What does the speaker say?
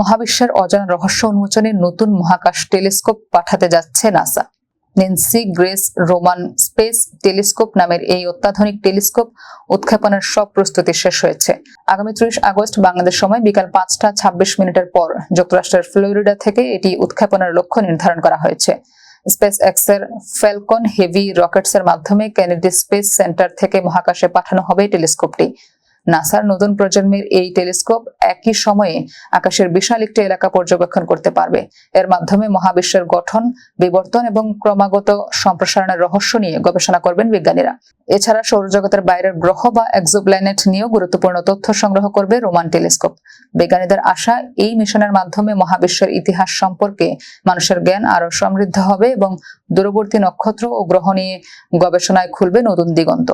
মহাবিশ্বের অজানা রহস্য উন্মোচনে নতুন মহাকাশ টেলিস্কোপ পাঠাতে যাচ্ছে NASA. Nancy grace Roman space telescope নামের এই অত্যাধুনিক টেলিস্কোপ উৎক্ষেপণের সব প্রস্তুতি শেষ হয়েছে। আগামী 30 আগস্ট বাংলাদেশ সময় বিকাল 5টা 26 মিনিটের পর যুক্তরাষ্ট্রের ফ্লোরিডা থেকে এটি উৎক্ষেপণের লক্ষ্য নির্ধারণ করা হয়েছে। স্পেস এক্সের ফ্যালকন হেভি রকেটসের মাধ্যমে কেনেডি স্পেস সেন্টার থেকে মহাকাশে পাঠানো হবে টেলিস্কোপটি। নাসার নতুন প্রজন্মের এই টেলিস্কোপ একই সময়ে আকাশের বিশাল একটি এলাকা পর্যবেক্ষণ করতে পারবে। এর মাধ্যমে মহাবিশ্বের গঠন, বিবর্তন এবং ক্রমাগত সম্প্রসারণের রহস্য নিয়ে গবেষণা করবেন বিজ্ঞানীরা। এছাড়া সৌরজগতের বাইরের গ্রহ বা এক্সোপ্ল্যানেট নিয়েও গুরুত্বপূর্ণ তথ্য সংগ্রহ করবে রোমান টেলিস্কোপ। বিজ্ঞানীদের আশা, এই মিশনের মাধ্যমে মহাবিশ্বের ইতিহাস সম্পর্কে মানুষের জ্ঞান আরও সমৃদ্ধ হবে এবং দূরবর্তী নক্ষত্র ও গ্রহ নিয়ে গবেষণায় খুলবে নতুন দিগন্ত।